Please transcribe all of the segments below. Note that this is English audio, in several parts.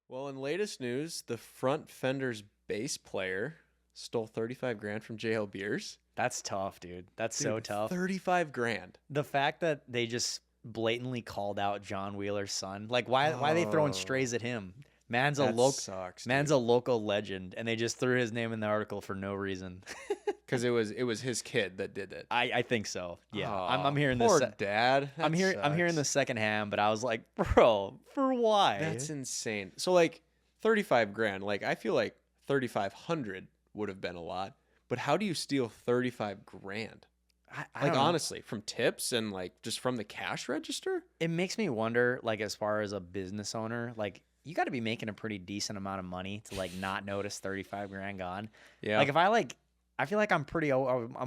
Well, in latest news, the front fender's bass player stole 35 grand from JL Beers. That's tough, dude. That's so tough. 35 grand. The fact that they just blatantly called out John Wheeler's son, like why are they throwing strays at him? Man's Sucks, a local legend, and they just threw his name in the article for no reason. Because it was his kid that did it. I think so. Yeah, Aw, I'm hearing poor this. dad. I'm hearing the second hand, but I was like, bro, for why? That's insane. So like 35 grand. Like I feel like 3,500 would have been a lot. But how do you steal 35 grand? I Like don't know. honestly, from tips and like just from the cash register? It makes me wonder, like, as far as a business owner, like, you got to be making a pretty decent amount of money to like not notice 35 grand gone. Yeah. Like, if I feel like I'm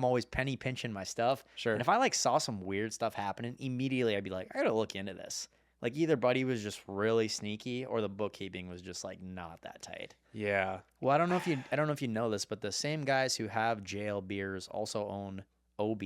always penny pinching my stuff. Sure. And if I like saw some weird stuff happening, immediately I'd be like, I gotta look into this. Like, either Buddy was just really sneaky, or the bookkeeping was just like not that tight. Yeah. Well, I don't know if you know this, but the same guys who have JL Beers also own OB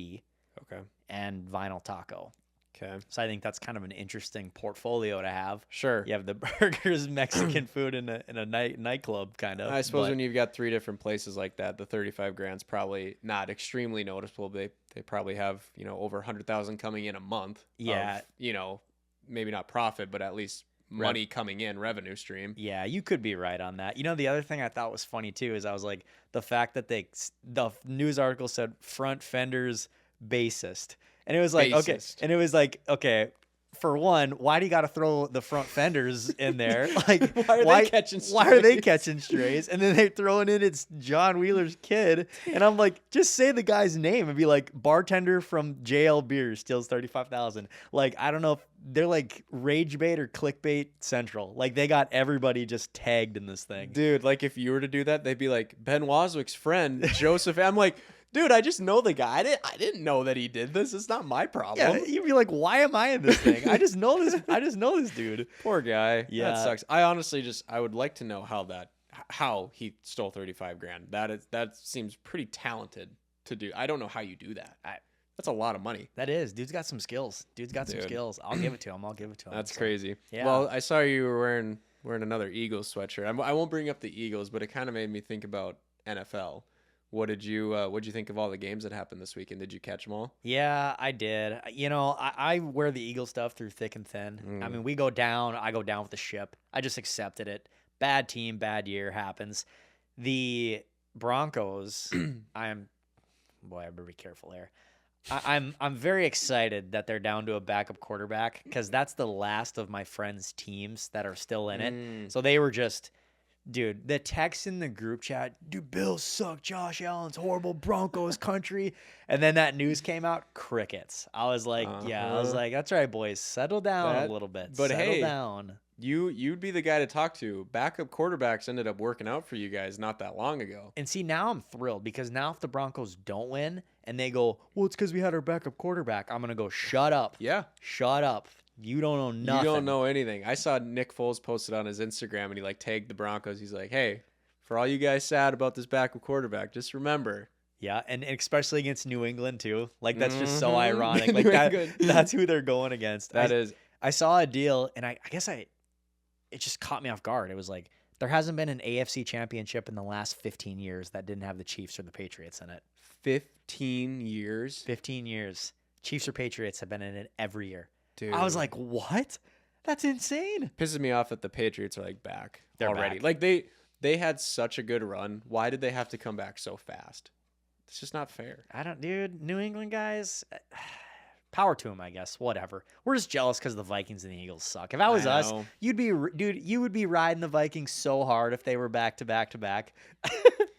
Okay. and Vinyl Taco. Okay. So I think that's kind of an interesting portfolio to have. Sure. You have the burgers, Mexican food in a nightclub kind of. I suppose but when you've got 3 different places like that, the 35 grand's probably not extremely noticeable. They probably have, over 100,000 coming in a month. Yeah. Of, maybe not profit, but at least money coming in, revenue stream. Yeah, you could be right on that. The other thing I thought was funny too is I was like, the fact that the news article said front fenders bassist. And it was like, okay. Bassist. And it was like, okay, for one, why do you got to throw the front fenders in there? Like, Why are they catching Why are they strays? catching strays? And then they throwing in it's John Wheeler's kid. And I'm like, just say the guy's name and be like, bartender from JL Beers steals 35,000. Like, I don't know if they're like rage bait or clickbait central. Like, they got everybody just tagged in this thing. Dude, like if you were to do that, they'd be like, Ben Waswick's friend, Joseph. I'm like, dude, I just know the guy. I didn't know that he did this. It's not my problem. Yeah, you'd be like, why am I in this thing? I just know this dude. Poor guy. Yeah. That sucks. I honestly I would like to know how he stole 35 grand. That seems pretty talented to do. I don't know how you do that. That's a lot of money. That is. Dude's got some skills. I'll give it to him. That's So, crazy. yeah. Well, I saw you were wearing another Eagles sweatshirt. I won't bring up the Eagles, but it kind of made me think about NFL. What did you think of all the games that happened this weekend? Did you catch them all? Yeah, I did. I wear the Eagle stuff through thick and thin. I mean, I go down with the ship. I just accepted it. Bad team, bad year happens. The Broncos, I better be careful there. I'm very excited that they're down to a backup quarterback because that's the last of my friends' teams that are still in it. So they were just, dude, the text in the group chat, dude, Bills suck, Josh Allen's horrible, Broncos country. And then that news came out, crickets. I was like, that's right, boys, settle down a little bit. But settle hey, down. You'd be the guy to talk to. Backup quarterbacks ended up working out for you guys not that long ago. And see, now I'm thrilled because now if the Broncos don't win and they go, well, it's because we had our backup quarterback, I'm going to go, shut up. Yeah. Shut up. You don't know nothing. You don't know anything. I saw Nick Foles posted on his Instagram and he tagged the Broncos. He's like, hey, for all you guys sad about this backup quarterback, just remember. Yeah, and especially against New England too. Like, that's just so ironic. Like that's who they're going against. I saw a deal and I guess it just caught me off guard. It was like, there hasn't been an AFC championship in the last 15 years that didn't have the Chiefs or the Patriots in it. 15 years? 15 years. Chiefs or Patriots have been in it every year. Dude. I was like, what? That's insane. Pisses me off that the Patriots are back They're already. back. Like they had such a good run. Why did they have to come back so fast? It's just not fair. Dude, New England guys, power to them, I guess. Whatever. We're just jealous because the Vikings and the Eagles suck. If that was us, you would be riding the Vikings so hard if they were back to back to back.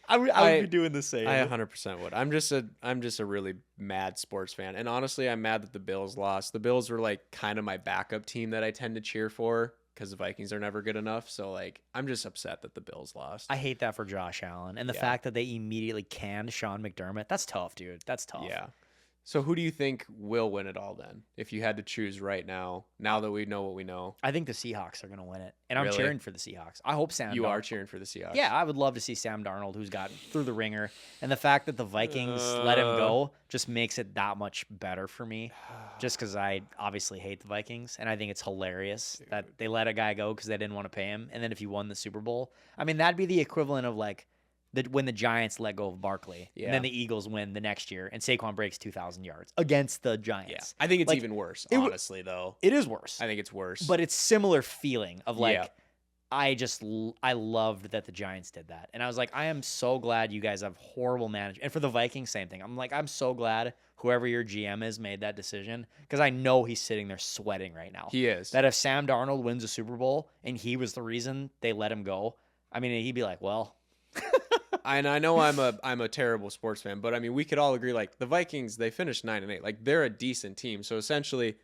I would be doing the same. I 100% would. I'm just a really mad sports fan, and honestly, I'm mad that the Bills lost. The Bills were kind of my backup team that I tend to cheer for because the Vikings are never good enough. So I'm just upset that the Bills lost. I hate that for Josh Allen and the fact that they immediately canned Sean McDermott. That's tough, dude. That's tough. Yeah. So who do you think will win it all then? If you had to choose right now that we know what we know. I think the Seahawks are going to win it, and I'm Really? cheering for the Seahawks. I hope Sam. You are cheering for the Seahawks. Yeah, I would love to see Sam Darnold, who's gotten through the ringer, and the fact that the Vikings let him go just makes it that much better for me. Just because I obviously hate the Vikings, and I think it's hilarious that they let a guy go because they didn't want to pay him, and then if he won the Super Bowl, I mean that'd be the equivalent of like when the Giants let go of Barkley, Yeah. and then the Eagles win the next year, and Saquon breaks 2,000 yards against the Giants. Yeah. I think it's Like, even worse, honestly, though. It is worse. I think it's worse. But it's similar feeling of like, Yeah. I loved that the Giants did that. And I was like, I am so glad you guys have horrible management. And for the Vikings, same thing. I'm like, I'm so glad whoever your GM is made that decision because I know he's sitting there sweating right now. He is. That if Sam Darnold wins a Super Bowl and he was the reason they let him go, I mean, he'd be like, well. And I know I'm a terrible sports fan, but I mean, we could all agree, like, the Vikings, they finished 9-8. Like, they're a decent team. So essentially,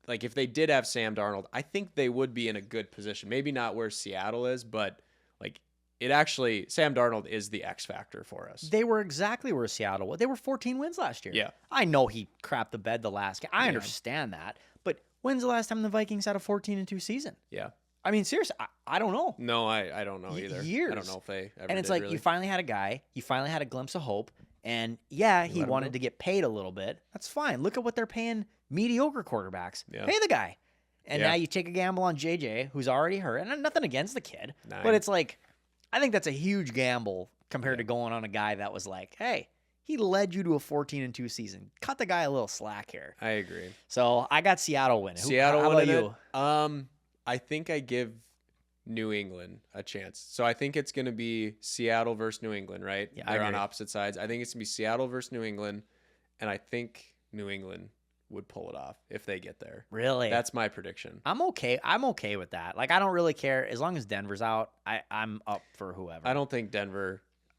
like, if they did have Sam Darnold, I think they would be in a good position. Maybe not where Seattle is, but like Sam Darnold is the X factor for us. They were exactly where Seattle was. They were 14 wins last year. Yeah. I know he crapped the bed the last game. I understand that. But when's the last time the Vikings had a 14-2 season? Yeah. I mean, seriously, I don't know. No, I don't know either. Years. I don't know if they ever And it's did, like really. you finally had a guy, you finally had a glimpse of hope, and yeah, he let him wanted go. to get paid a little bit. That's fine. Look at what they're paying mediocre quarterbacks. Yeah. Pay the guy. And Yeah. now you take a gamble on JJ, who's already hurt. And nothing against the kid, Nine. but it's like, I think that's a huge gamble compared to going on a guy that was like, hey, he led you to a 14-2 season. Cut the guy a little slack here. I agree. So I got Seattle winning. Seattle How about winning you? it? I think I give New England a chance. So I think it's going to be Seattle versus New England, right? Yeah, I They're on agree. opposite sides. I think it's going to be Seattle versus New England, and I think New England would pull it off if they get there. Really? That's my prediction. I'm okay. I'm okay with that. Like, I don't really care as long as Denver's out. I'm up for whoever. I don't think they're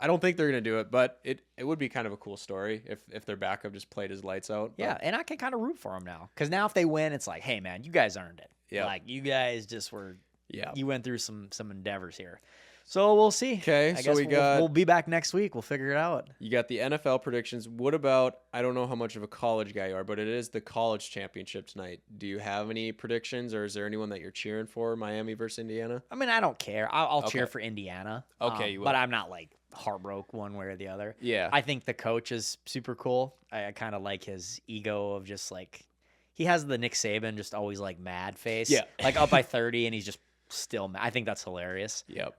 going to do it, but it would be kind of a cool story if their backup just played his lights out. But Yeah, and I can kind of root for them now because now if they win, it's like, hey man, you guys earned it. Yeah. Like you guys just were. Yeah. You went through some endeavors here, so we'll see. Okay, I so guess we got- we'll be back next week. We'll figure it out. You got the NFL predictions. What about, I don't know how much of a college guy you are, but it is the college championship tonight. Do you have any predictions, or is there anyone that you're cheering for, Miami versus Indiana? I mean, I don't care. I'll cheer Okay. for Indiana. Okay, you will. But I'm not like heartbroken one way or the other. Yeah. I think the coach is super cool. I kind of like his ego of just like he has the Nick Saban just always like mad face. Yeah. Like up by 30 and he's just still mad. I think that's hilarious. Yep.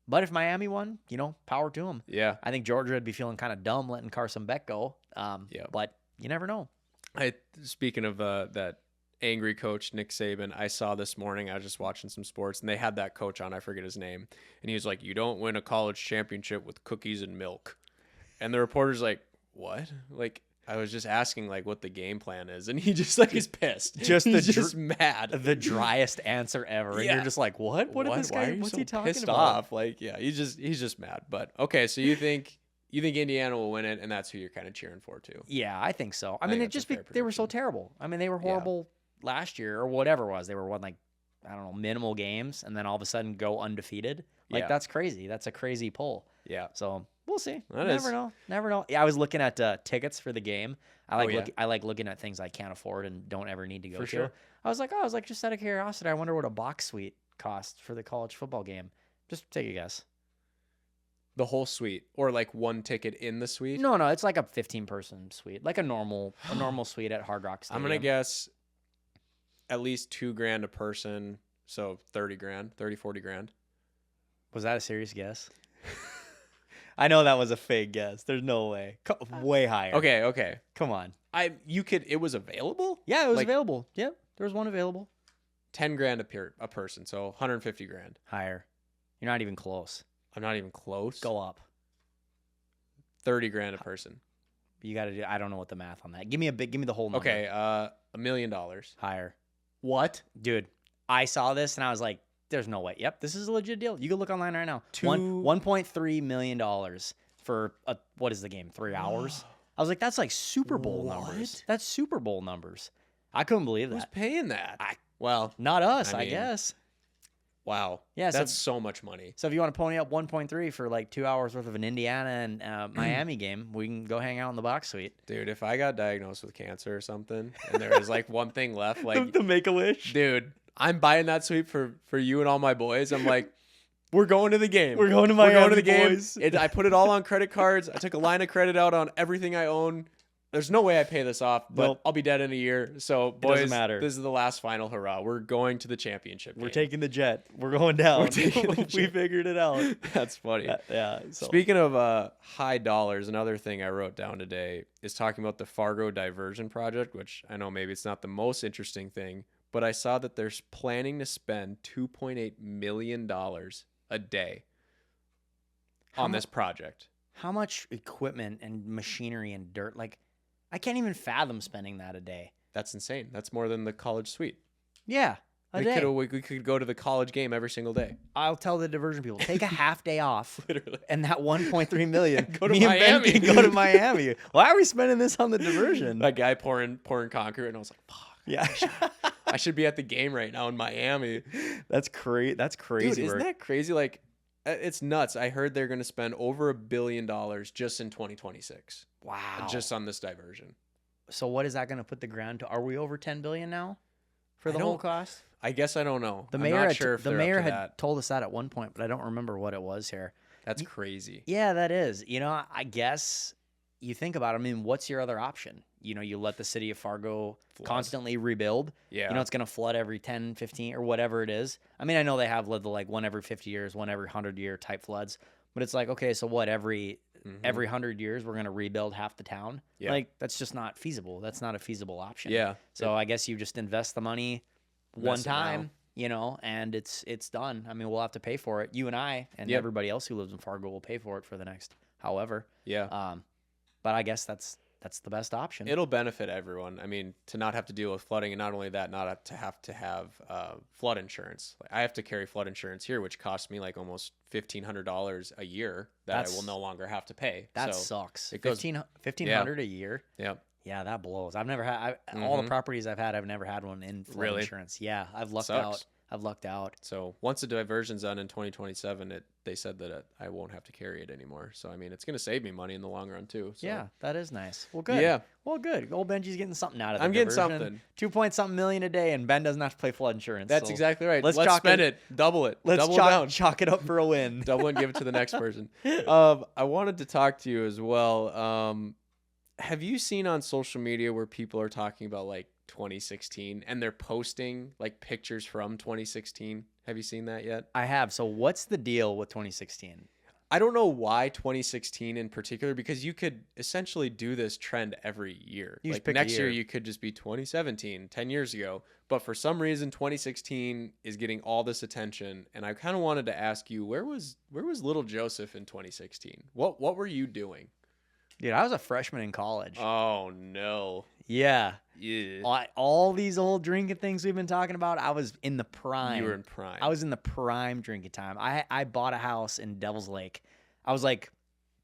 But if Miami won, power to them. Yeah. I think Georgia would be feeling kind of dumb letting Carson Beck go. Yeah. But you never know. Speaking of that angry coach, Nick Saban, I saw this morning, I was just watching some sports, and they had that coach on, I forget his name, and he was like, you don't win a college championship with cookies and milk. And the reporter's like, what? Like, I was just asking like what the game plan is, and he just like is pissed. Just He's the just mad. The driest answer ever. And Yeah. you're just like, what? What did this Why guy? are you What's so he talking pissed about? off? Like, yeah, he's just mad. But okay, so you think Indiana will win it, and that's who you're kind of cheering for too. Yeah, I think so. I think mean, it that's a just fair they were so prediction. terrible. I mean, they were horrible last year or whatever it was. They were like, I don't know, minimal games, and then all of a sudden go undefeated. Like Yeah. that's crazy. That's a crazy pull. Yeah. So we'll see. That Never is. know. Never know. Yeah, I was looking at tickets for the game. I like yeah. I like looking at things I can't afford and don't ever need to go For to. sure. I was like, just out of curiosity, I wonder what a box suite costs for the college football game. Just take a guess. The whole suite, or like one ticket in the suite? No, it's like a 15-person suite, like a normal suite at Hard Rock Stadium. I'm gonna guess at least $2,000 a person, so 30 grand, 40 grand. Was that a serious guess? I know that was a fake guess. There's no way. Way higher. Okay. Come on. It was available? Yeah, it was Like- available. Yep. There was one available. 10 grand a person, so 150 grand. Higher. You're not even close. I'm not even close. Go up. 30 grand a person. You got to do I don't know what the math on that. Give me the whole number. Okay, $1 million. Higher. What? Dude, I saw this and I was like, there's no way. Yep, this is a legit deal. You can look online right now. Two- $1.3 million for what is the game? 3 hours? I was like, that's like Super Bowl numbers. What? That's Super Bowl numbers. I couldn't believe Who's that. paying that? Well, Not us, I I mean, guess. Wow. Yeah, That's so much money. So if you want to pony up 1.3 for like 2 hours worth of an Indiana and Miami game, we can go hang out in the box suite. Dude, if I got diagnosed with cancer or something and there was like one thing left, like the Make-A-Wish. dude, I'm buying that suite for you and all my boys. I'm like, we're going to the game. We're going to Miami, We're going to the game. boys. I put it all on credit cards. I took a line of credit out on everything I own. There's no way I pay this off, but Nope. I'll be dead in a year. So, It doesn't boys, matter. this is the last final hurrah. We're going to the championship game. We're taking the jet. We're going down. We're taking the We jet. figured it out. That's funny. Yeah. So. Speaking of high dollars, another thing I wrote down today is talking about the Fargo diversion project, which I know maybe it's not the most interesting thing, but I saw that they're planning to spend $2.8 million a day on this project. How much equipment and machinery and dirt? Like, I can't even fathom spending that a day. That's insane. That's more than the college suite. Yeah, a day. We could go to the college game every single day. I'll tell the diversion people, take a half day off. Literally. And that 1.3 million, Go to me and Ben Miami. can go to Miami. Why are we spending this on the diversion? That guy pouring concrete, and I was like, fuck. Yeah. I should be at the game right now in Miami. That's crazy. That's crazy. Dude, isn't work. that crazy? Like, it's nuts. I heard they're going to spend over $1 billion just in 2026. Wow. Just on this diversion. So what is that going to put the ground to? Are we over 10 billion now for I the whole don't- cost? I guess I don't know. The I'm mayor not had, sure if the they're mayor up to had that. told us that at one point, but I don't remember what it was here. That's crazy. Yeah, that is. You know, I guess you think about it. I mean, what's your other option? You know, you let the city of Fargo Flood. constantly rebuild. Yeah. You know, it's going to flood every 10, 15 or whatever it is. I mean, I know they have lived the like one every 50 years, one every 100-year type floods, but it's like, okay, so what, every 100 years we're going to rebuild half the town? Yeah. Like, that's just not feasible. That's not a feasible option. Yeah. So I guess you just invest the money one Invest it now. time, you know, and it's done. I mean, we'll have to pay for it. You and I and Yep. everybody else who lives in Fargo will pay for it for the next however. Yeah. But I guess that's the best option. It'll benefit everyone. I mean, to not have to deal with flooding, and not only that, not to have flood insurance. Like, I have to carry flood insurance here, which costs me like almost $1,500 a year that I will no longer have to pay. That So sucks. it goes- 1,500 a year. Yep. Yeah, that blows. I've never had all the properties I've had. I've never had one in flood Really? insurance. Yeah, I've lucked Sucks. out. I've lucked out. So once the diversion's done in 2027, they said that I won't have to carry it anymore. So I mean, it's gonna save me money in the long run too. So. Yeah, that is nice. Well, good. Yeah. Well, good. Old Benji's getting something out of it. I'm getting something. 2 million a day, and Ben doesn't have to pay flood insurance. That's so exactly right. let's Let's chalk spend it- it. Double it. Let's Double down. chalk it up for a win. Double and give it to the next person. I wanted to talk to you as well. Have you seen on social media where people are talking about like 2016 and they're posting like pictures from 2016? Have you seen that yet? I have. So what's the deal with 2016? I don't know why 2016 in particular, because you could essentially do this trend every year. You just Like pick a next year year. you could just be 2017, 10 years ago. But for some reason 2016 is getting all this attention, and I kind of wanted to ask you, where was little Joseph in 2016? What were you doing? Dude, I was a freshman in college. Oh no. Yeah. Yeah. All these old drinking things we've been talking about, I was in the prime. You were in prime. I was in the prime drinking time. I bought a house in Devil's Lake. I was like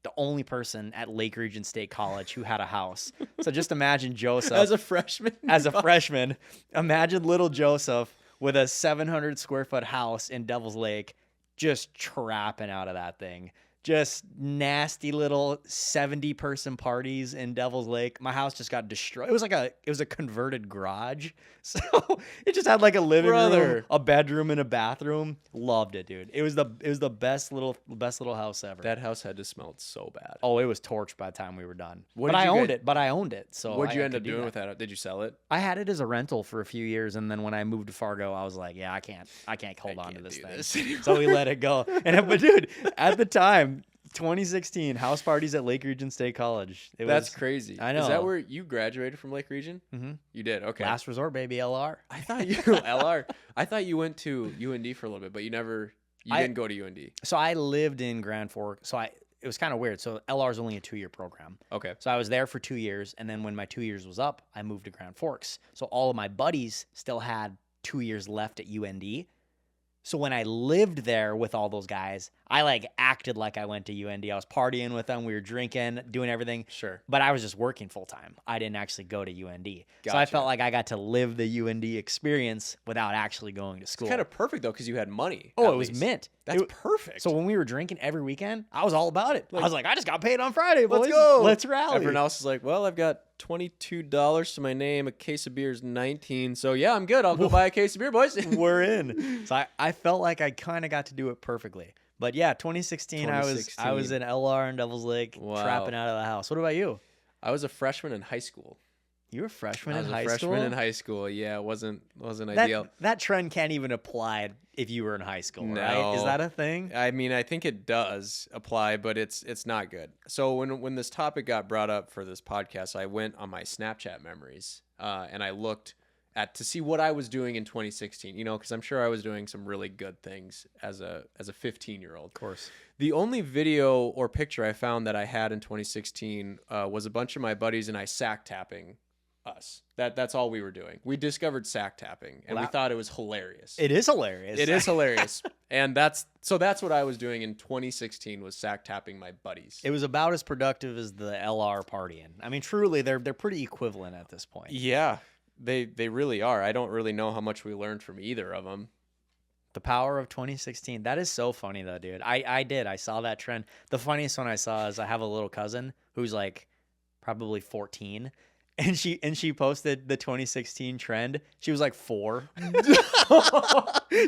the only person at Lake Region State College who had a house. So just imagine Joseph as a freshman. as a freshman. Imagine little Joseph with a 700 square foot house in Devil's Lake, just trapping out of that thing. Just nasty little 70-person parties in Devil's Lake. My house just got destroyed. It was a converted garage. So it just had like a living room, a bedroom, and a bathroom. Loved it, dude. It was the best little house ever. That house had to smell so bad. Oh, it was torched by the time we were done. What But did I you owned get- it. But I owned it. So What'd you I end could up do doing that. with that? Did you sell it? I had it as a rental for a few years, and then when I moved to Fargo, I was like, yeah, I can't hold on to can't this do thing. this anymore. So we let it go. But dude, at the time, 2016, house parties at Lake Region State College. That's crazy. I know. Is that where you graduated from Lake Region? Mm-hmm. You did. Okay. Last resort, baby, LR. I thought you LR. I thought you went to UND for a little bit, but you didn't go to UND. So I lived in Grand Forks. So it was kind of weird. So LR is only a 2-year program. Okay. So I was there for 2 years, and then when my 2 years was up, I moved to Grand Forks. So all of my buddies still had 2 years left at UND. So when I lived there with all those guys, I like acted like I went to UND. I was partying with them. We were drinking, doing everything. Sure. But I was just working full time. I didn't actually go to UND. So I Gotcha. felt like I got to live the UND experience without actually going to It's school. kind of perfect though, because you had money. Oh, at it was least. mint. That's It- perfect. So when we were drinking every weekend, I was all about it. Like, I was like, I just got paid on Friday, boys. let's go. Let's rally. Everyone else is like, well, I've got $22 to my name. A case of beer is 19. So yeah, I'm good. I'll go buy a case of beer, boys. We're in. So I felt like I kind of got to do it perfectly. But yeah, 2016, I was in LR in Devils Lake, Wow. trapping out of the house. What about you? I was a freshman in high school. You were a freshman I in was high a freshman school? in high school. Yeah, it wasn't That, ideal. that trend can't even apply if you were in high school, right? Is No. that a thing? I mean, I think it does apply, but it's not good. So when this topic got brought up for this podcast, I went on my Snapchat memories and I looked to see what I was doing in 2016. You know, because I'm sure I was doing some really good things as a 15-year-old. Of course. The only video or picture I found that I had in 2016 was a bunch of my buddies and I sack tapping us. That's all we were doing. We discovered sack tapping and we thought it was hilarious. It is hilarious. It is hilarious. And that's what I was doing in 2016 was sack tapping my buddies. It was about as productive as the LR partying. I mean, truly, they're pretty equivalent at this point. Yeah, they really are. I don't really know how much we learned from either of them. The power of 2016. That is so funny, though, dude. I saw that trend. The funniest one I saw is I have a little cousin who's like probably 14. And she posted the 2016 trend. She was like 4.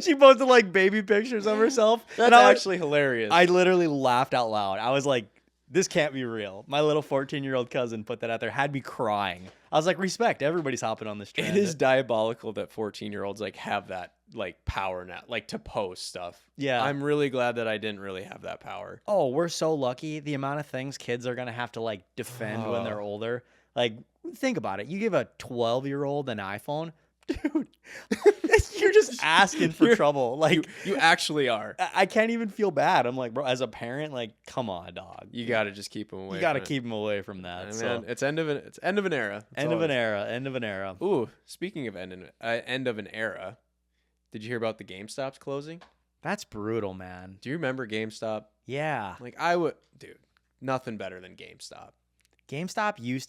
She posted like baby pictures of herself. That's actually hilarious. I literally laughed out loud. I was like, this can't be real. My little 14-year-old cousin put that out there, had me crying. I was like, respect. Everybody's hopping on this trend. It is diabolical that 14-year-olds like have that like power now, like to post stuff. Yeah. I'm really glad that I didn't really have that power. Oh, we're so lucky. The amount of things kids are going to have to like defend when they're older. Like, think about it. You give a 12-year-old an iPhone, dude, you're just asking for trouble. Like, You actually are. I can't even feel bad. I'm like, bro, as a parent, like, come on, dog. You got to just keep them away. You got to from it. keep them away from that. Man, So, it's end of an era. That's end of all an it is. era. End of an era. Ooh, speaking of end of an era, did you hear about the GameStop's closing? That's brutal, man. Do you remember GameStop? Yeah. Like dude, nothing better than GameStop. GameStop used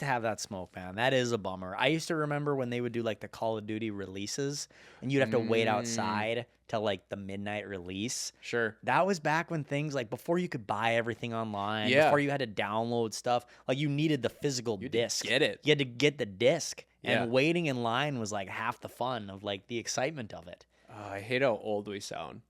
to have that smoke, man. That is a bummer. I used to remember when they would do like the Call of Duty releases and you'd have to wait outside till like the midnight release. Sure. That was back when things like before you could buy everything online, Yeah. before you had to download stuff, like you needed the physical disc. Get it. You had to get the disc. Yeah. And waiting in line was like half the fun of like the excitement of it. Oh, I hate how old we sound.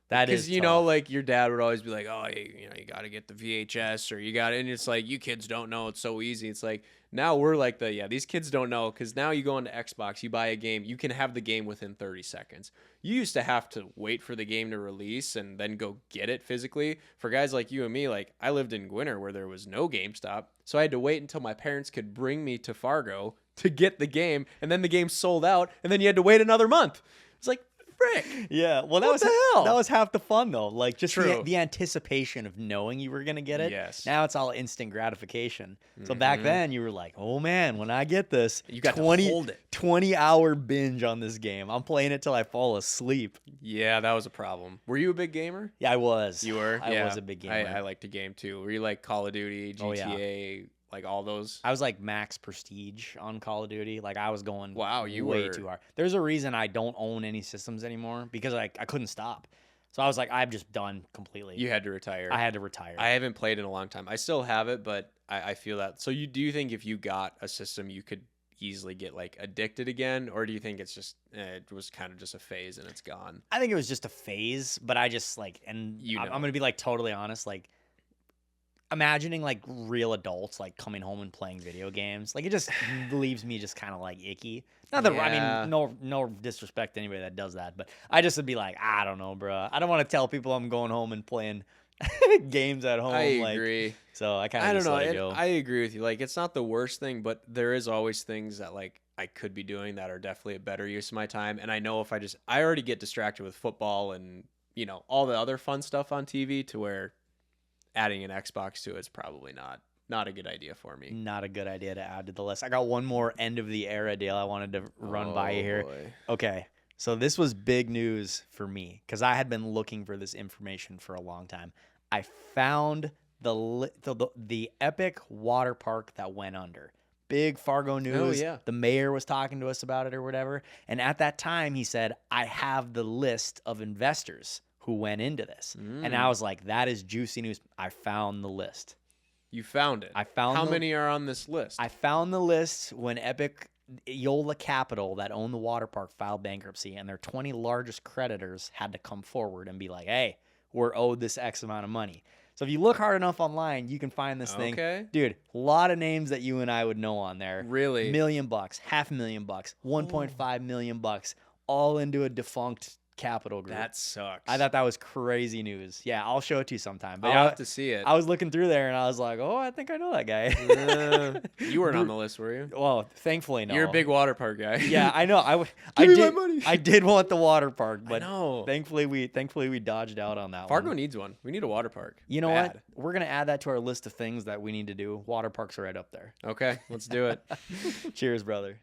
That is Because, you know, like your dad would always be like, oh, you got to get the VHS or you got it. And it's like, you kids don't know. It's so easy. It's like, now we're like these kids don't know. Because now you go into Xbox, you buy a game, you can have the game within 30 seconds. You used to have to wait for the game to release and then go get it physically. For guys like you and me, like I lived in Gwinner where there was no GameStop. So I had to wait until my parents could bring me to Fargo to get the game. And then the game sold out. And then you had to wait another month. It's like, frick. Yeah, well, that What was the hell? that was half the fun though. Like just True. the anticipation of knowing you were gonna get it. Yes. Now it's all instant gratification. So back then you were like, oh man, when I get this, You got to hold it. 20-hour binge on this game. I'm playing it till I fall asleep. Yeah, that was a problem. Were you a big gamer? Yeah, I was. You were? I Yeah. was a big gamer. I like to game too. Were you like Call of Duty, Oh, yeah. GTA, like all those? I was like max prestige on Call of Duty. Like I was going Wow, you way were- too hard. There's a reason I don't own any systems anymore because I couldn't stop. So I was like, I'm just done completely. You had to retire. I had to retire. I haven't played in a long time. I still have it, but I feel that. So do you think if you got a system, you could easily get like addicted again, or do you think it's just it was kind of just a phase and it's gone? I think it was just a phase, but I just like, and You I'm know. gonna be like totally honest, like imagining like real adults like coming home and playing video games, like it just leaves me just kind of like icky. Not that Yeah. I mean, no disrespect to anybody that does that, but I just would be like, I don't know, bro. I don't want to tell people I'm going home and playing games at home. I like, agree. So I kind I of don't just know. let it go. I agree with you. Like it's not the worst thing, but there is always things that like I could be doing that are definitely a better use of my time. And I know if I already get distracted with football and all the other fun stuff on TV to where adding an Xbox to it is probably not a good idea for me. Not a good idea to add to the list. I got one more end of the era deal I wanted to run by you here. Boy. Okay. So this was big news for me because I had been looking for this information for a long time. I found the epic water park that went under. Big Fargo news. Oh, yeah. The mayor was talking to us about it or whatever. And at that time, he said, I have the list of investors who went into this. And I was like, that is juicy news. I found the list. You found it. I found How many are on this list? I found the list when Eola Capital, that owned the water park, filed bankruptcy, and their 20 largest creditors had to come forward and be like, hey, we're owed this X amount of money. So if you look hard enough online, you can find this thing. Okay. Dude, a lot of names that you and I would know on there. Really? $1 million, $500,000, $1.5 million, all into a defunct capital group. That sucks. I thought that was crazy news. Yeah, I'll show it to you sometime. But I'll have to see it. I was looking through there and I was like, oh, I think I know that guy. You weren't on the list, were you? Well, thankfully, no. You're a big water park guy. Yeah, I know. Give me my money. I did want the water park, I but know. thankfully we dodged out on that Fargo one. needs one. We need a water park. You know Bad. what? We're gonna add that to our list of things that we need to do. Water parks are right up there. Okay, let's do it. Cheers, brother.